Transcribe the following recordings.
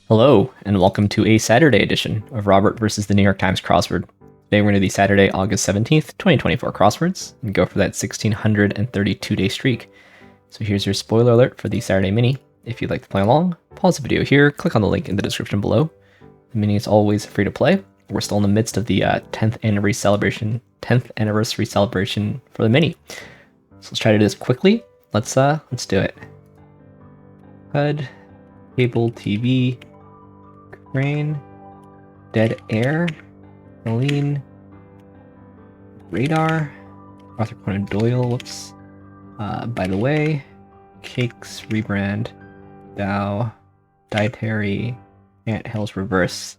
Hello, and welcome to a Saturday edition of Robert versus the New York Times Crossword. Today we're going to do the Saturday, August 17th, 2024 crosswords, and go for that 1,632-day streak. So here's your spoiler alert for the Saturday mini. If you'd like to play along, pause the video here, click on the link in the description below. The mini is always free to play. We're still in the midst of the 10th anniversary celebration for the mini. So let's try to do this quickly. Let's do it. HUD, cable TV, crane, dead air, Helene, radar, Arthur Conan Doyle, whoops. By the way, cakes, rebrand, Dow, dietary, Ant Hills reverse.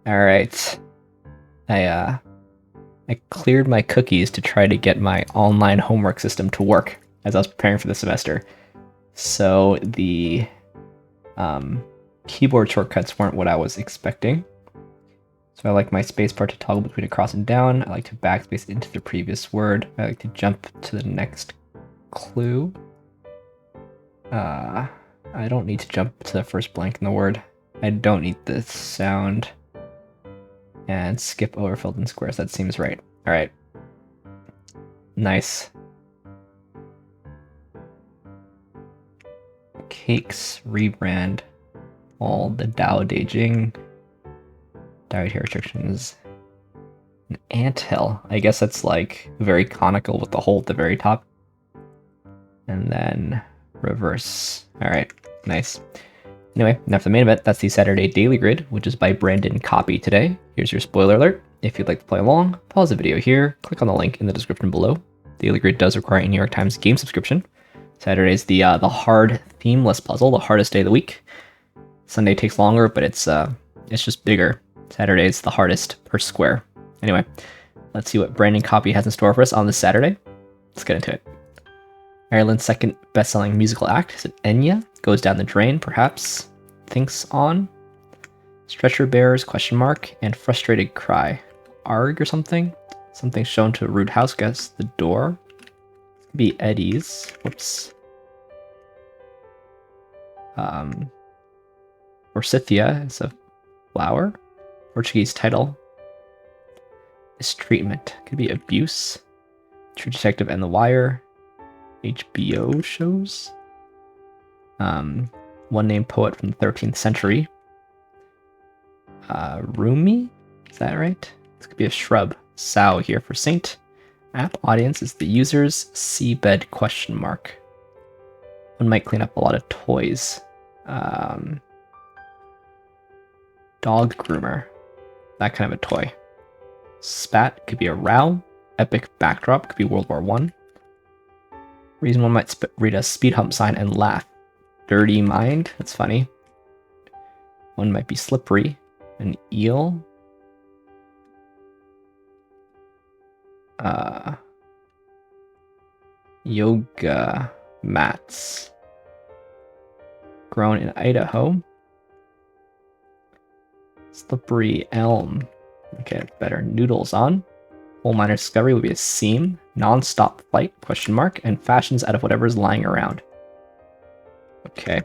Alright. I cleared my cookies to try to get my online homework system to work as I was preparing for the semester. So the keyboard shortcuts weren't what I was expecting. So I like my spacebar to toggle between across and down. I like to backspace into the previous word. I like to jump to the next clue. I don't need to jump to the first blank in the word. I don't need this sound. And skip over filled in squares. That seems right. Alright. Nice. Cakes, rebrand, all the Dow Beijing, dietary restrictions, an anthill. I guess that's like very conical with the hole at the very top. And then reverse. Alright, nice. Anyway, enough of the main event. That's the Saturday Daily Grid, which is by Brandon Koppy today. Here's your spoiler alert. If you'd like to play along, pause the video here, click on the link in the description below. Daily Grid does require a New York Times game subscription. Saturday is the hard themeless puzzle, the hardest day of the week. Sunday takes longer, but it's just bigger. Saturday is the hardest per square. Anyway, let's see what Brandon Koppy has in store for us on this Saturday. Let's get into it. Ireland's second best-selling musical act, is it Enya? Goes down the drain, perhaps. Thinks on. Stretcher bearers, question mark, and frustrated cry. Arg or something? Something shown to a rude house guest. The door. Be Eddie's. Whoops. Forsythia is a flower. Portuguese title. Mistreatment. Could be abuse. True Detective and The Wire. HBO shows. One named poet from the 13th century. Rumi? Is that right? This could be a shrub. Sow here for saint. App audience is the user's seabed question mark. One might clean up a lot of toys. Dog groomer. That kind of a toy. Spat could be a row. Epic backdrop could be World War I. Reason one might read a speed hump sign and laugh. Dirty mind. That's funny. One might be slippery. An eel. Yoga mats. Grown in Idaho. Slippery elm. Okay, that's better. Noodles on. Coal miner's discovery would be a seam. Non-stop flight, question mark, and fashions out of whatever is lying around. Okay.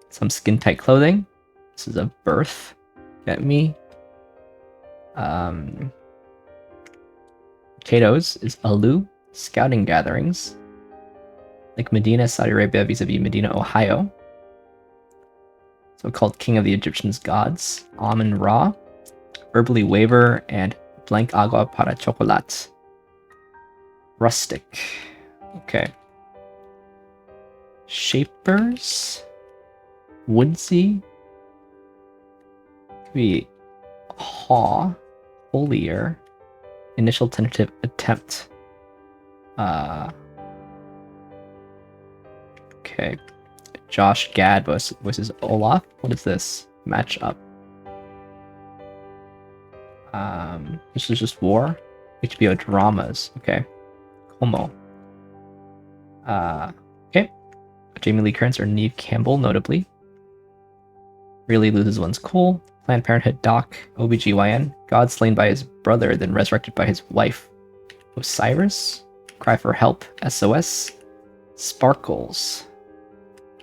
Some skin-tight clothing. This is a birth. Get me. Potatoes is Alu. Scouting gatherings. Like Medina, Saudi Arabia vis-a-vis Medina, Ohio. So called King of the Egyptians Gods. Amun Ra. Verbally waver and blank agua para chocolate. Rustic. Okay. Shapers. Woodsy. Could be haw. Foliar. Initial tentative attempt. Okay. Josh Gad voices Olaf. What is this? Match up. This is just war. HBO dramas. Okay. Como. Okay. Jamie Lee Curtis or Neve Campbell, notably. Really loses one's cool. Planned Parenthood doc. OBGYN. God slain by his brother, then resurrected by his wife. Osiris. Cry for help. SOS. Sparkles.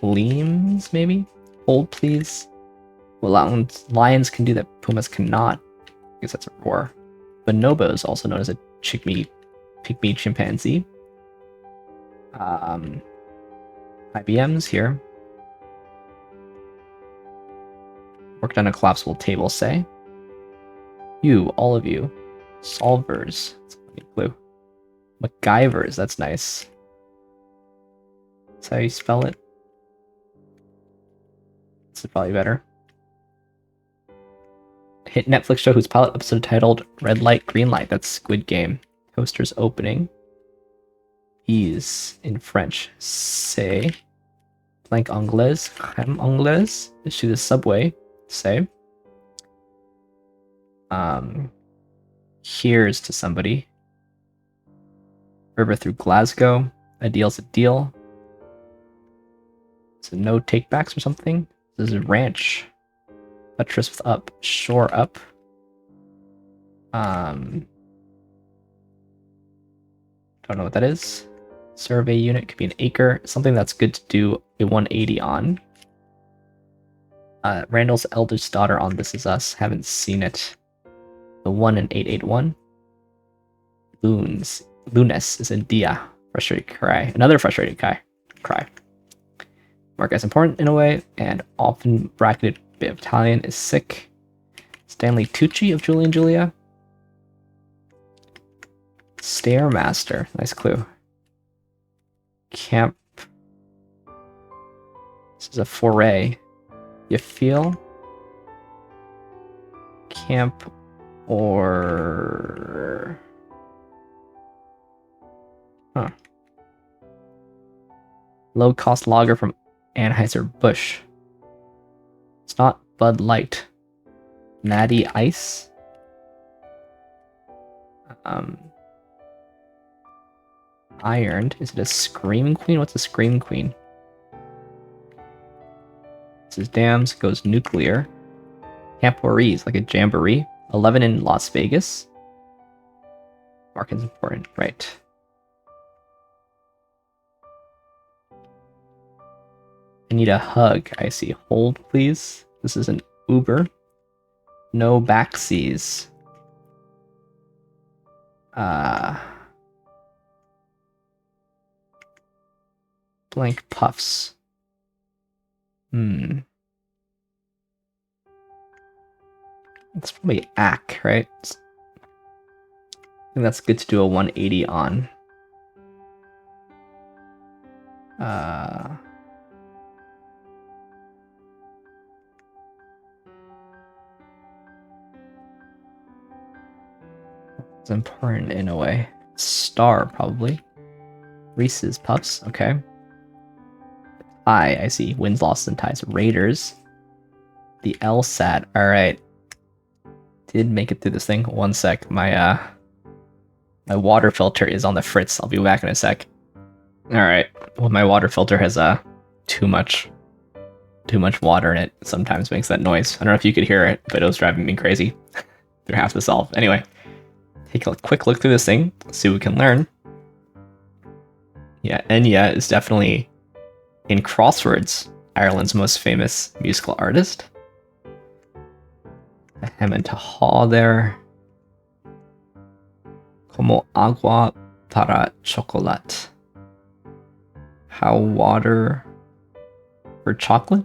Gleams, maybe? Hold, please. Well, lions can do that, pumas cannot. I guess that's a roar. Bonobo is also known as a pygmy chimpanzee. IBM's here. Worked on a collapsible table, say. You, all of you. Solvers. That's a funny clue. MacGyvers, that's nice. That's how you spell it. This is probably better. Hit Netflix show whose pilot episode titled Red Light, Green Light. That's Squid Game. Coaster's opening. Is in French. Say. Blank anglaise. Crème anglaise. Issue the subway. Say. Here's to somebody. River through Glasgow. A deal's a deal. So no takebacks or something. This is a ranch. Buttress with up. Shore up. Don't know what that is. Survey unit could be an acre. Something that's good to do a 180 on. Randall's eldest daughter on This Is Us. Haven't seen it. The 1 in 881. Loons. Lunes is a dia. Frustrated cry. Another frustrated cry. Mark as important in a way, and often bracketed bit of Italian is sick. Stanley Tucci of Julie and Julia. Stairmaster. Nice clue. Camp. This is a foray. You feel? Camp or... Huh. Low-cost lager from Anheuser-Busch. It's not Bud Light. Natty Ice? Ironed. Is it a Scream Queen? What's a Scream Queen? This is dams, goes nuclear. Camporees, like a jamboree. 11 in Las Vegas. Marking's important, right. I need a hug, I see. Hold, please. This is an Uber. No backseas. Blank puffs. It's probably ACK, right? I think that's good to do a 180 on. It's important in a way. Star, probably. Reese's Puffs, okay. I see. Wins, losses, and ties. Raiders. The LSAT. Alright. Did make it through this thing. One sec. My water filter is on the fritz. I'll be back in a sec. Alright. Well, my water filter has too much water in it. Sometimes makes that noise. I don't know if you could hear it, but it was driving me crazy through half the solve. Anyway. Take a quick look through this thing. See what we can learn. Yeah, Enya is definitely... in Crosswords, Ireland's most famous musical artist. A hem and haw there. Como agua para chocolate. How water for chocolate?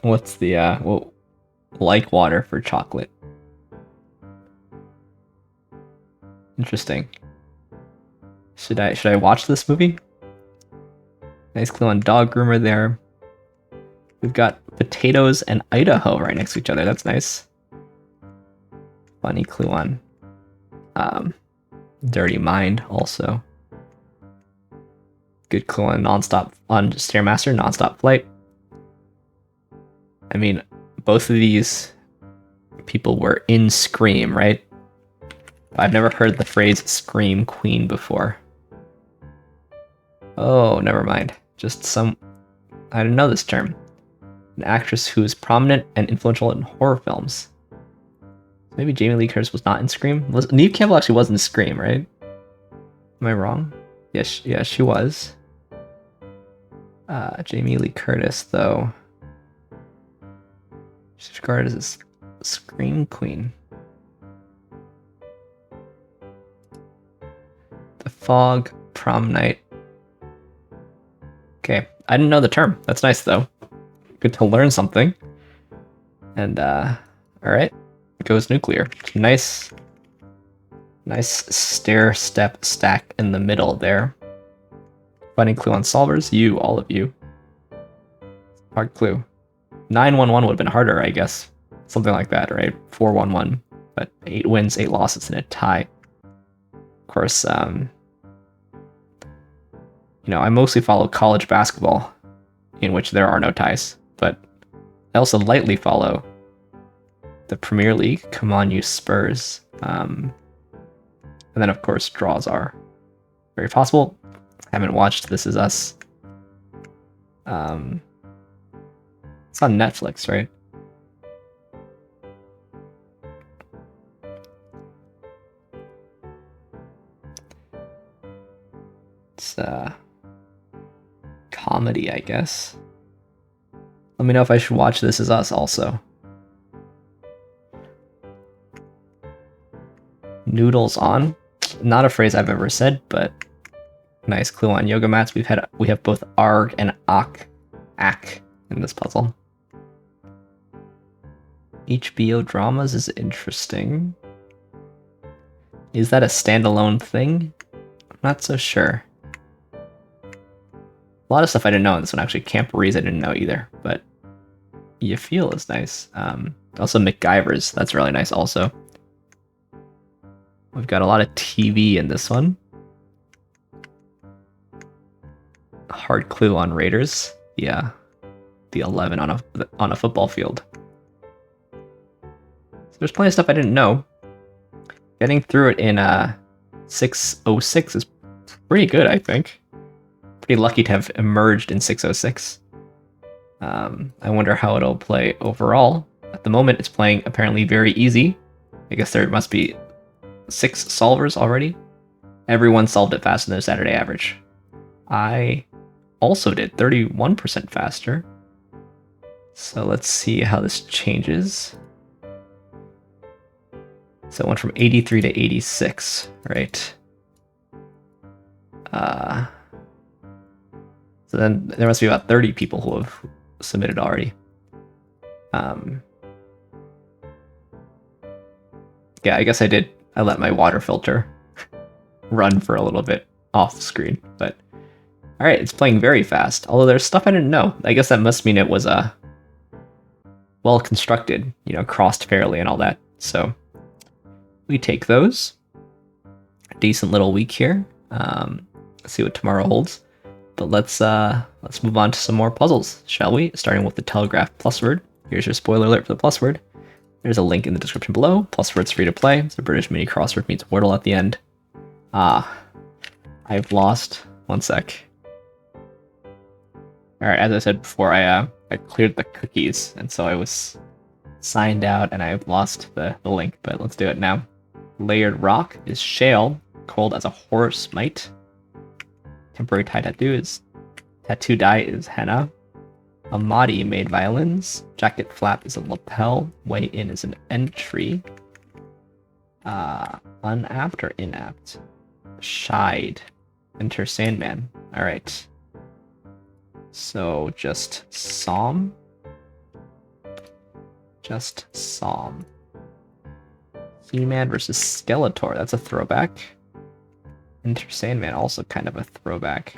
What's the, well, like water for chocolate. Interesting. Should I watch this movie? Nice clue on dog groomer there. We've got potatoes and Idaho right next to each other. That's nice. Funny clue on Dirty Mind also. Good clue on Stairmaster, nonstop flight. I mean, both of these people were in Scream, right? I've never heard the phrase Scream Queen before. Oh, never mind. I didn't know this term. An actress who is prominent and influential in horror films. Maybe Jamie Lee Curtis was not in Scream? Neve Campbell actually was in Scream, right? Am I wrong? Yes, yeah, she was. Jamie Lee Curtis, though. She's regarded as a scream queen. The Fog, Prom Night. Okay, I didn't know the term. That's nice, though. Good to learn something. And, alright. Goes nuclear. Nice stair step stack in the middle there. Finding clue on solvers. You, all of you. Hard clue. 9-1-1 would have been harder, I guess. Something like that, right? 4-1-1. But 8 wins, 8 losses, and a tie. Of course, you know, I mostly follow college basketball, in which there are no ties. But I also lightly follow the Premier League. Come on, you Spurs. And then, of course, draws are very possible. Haven't watched This Is Us. It's on Netflix, right? It's comedy, I guess. Let me know if I should watch This Is Us also. Noodles on. Not a phrase I've ever said, but nice clue on yoga mats. We have both arg and ak in this puzzle. HBO dramas is interesting. Is that a standalone thing? I'm not so sure. A lot of stuff I didn't know in this one, actually. Camporees I didn't know either, but You Feel is nice. Also MacGyver's, that's really nice also. We've got a lot of TV in this one. Hard clue on Raiders. Yeah, the 11 on a football field. So there's plenty of stuff I didn't know. Getting through it in 606 is pretty good, I think. Pretty lucky to have emerged in 606. I wonder how it'll play overall. At the moment, it's playing apparently very easy. I guess there must be 6 solvers already. Everyone solved it faster than the Saturday average. I also did 31% faster. So let's see how this changes. So it went from 83 to 86, right? So then there must be about 30 people who have submitted already. Yeah, I guess I let my water filter run for a little bit off the screen, but alright, it's playing very fast. Although there's stuff I didn't know. I guess that must mean it was well constructed, you know, crossed fairly and all that. So we take those. A decent little week here. Let's see what tomorrow holds. But let's move on to some more puzzles, shall we? Starting with the Telegraph PlusWord. Here's your spoiler alert for the PlusWord. There's a link in the description below. PlusWord's free to play. It's a British mini crossword meets Wordle at the end. I've lost. One sec. Alright, as I said before, I cleared the cookies, and so I was signed out, and I've lost the link, but let's do it now. Layered rock is shale, cold as a horse might. Temporary tie tattoo is tattoo dye is henna. A Mahdi made violins. Jacket flap is a lapel. Way in is an entry. Unapt or inapt? Shied. Enter Sandman. Alright. So just Psalm. Just Psalm. He-Man versus Skeletor. That's a throwback. Enter Sandman, also kind of a throwback.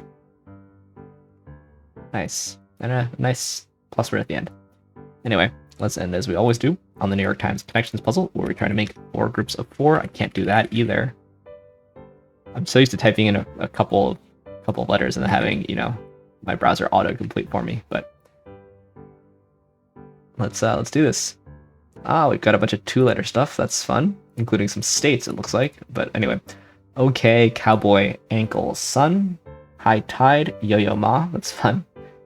Nice. And a nice plus word at the end. Anyway, let's end as we always do on the New York Times Connections puzzle, where we try to make 4 groups of 4. I can't do that either. I'm so used to typing in a couple of letters and then having, you know, my browser autocomplete for me, but let's do this. We've got a bunch of 2-letter stuff. That's fun, including some states, it looks like. But anyway. Okay, cowboy, ankle, sun, high tide, yo-yo ma, that's fun.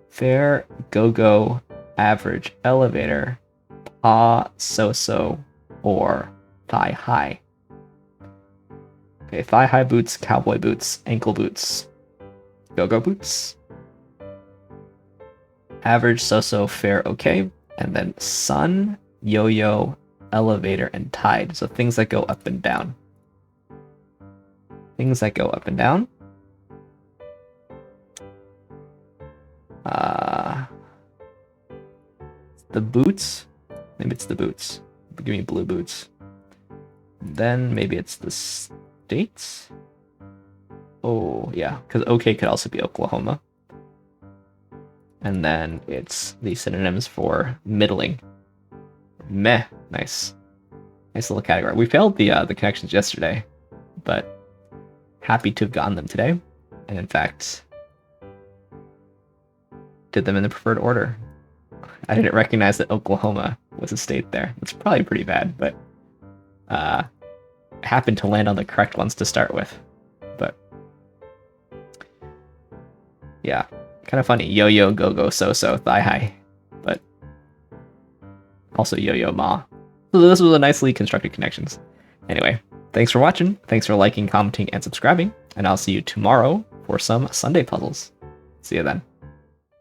Fair, go-go, average, elevator, pa, so-so, or thigh-high. Okay, thigh-high boots, cowboy boots, ankle boots, Go-Go Boots. Average, so-so, fair, okay. And then Sun, Yo-Yo, Elevator, and Tide. So things that go up and down. Things that go up and down. The boots. Maybe it's the boots. Give me blue boots. Then maybe it's the states. Oh, yeah, because OK could also be Oklahoma. And then it's the synonyms for middling. Meh. Nice. Nice little category. We failed the connections yesterday, but happy to have gotten them today. And in fact, did them in the preferred order. I didn't recognize that Oklahoma was a state there. It's probably pretty bad, but happened to land on the correct ones to start with. But yeah, kind of funny. Yo-yo, go-go, so-so, thigh-high. But also yo-yo, ma. So this was a nicely constructed connections. Anyway, thanks for watching. Thanks for liking, commenting, and subscribing. And I'll see you tomorrow for some Sunday puzzles. See you then.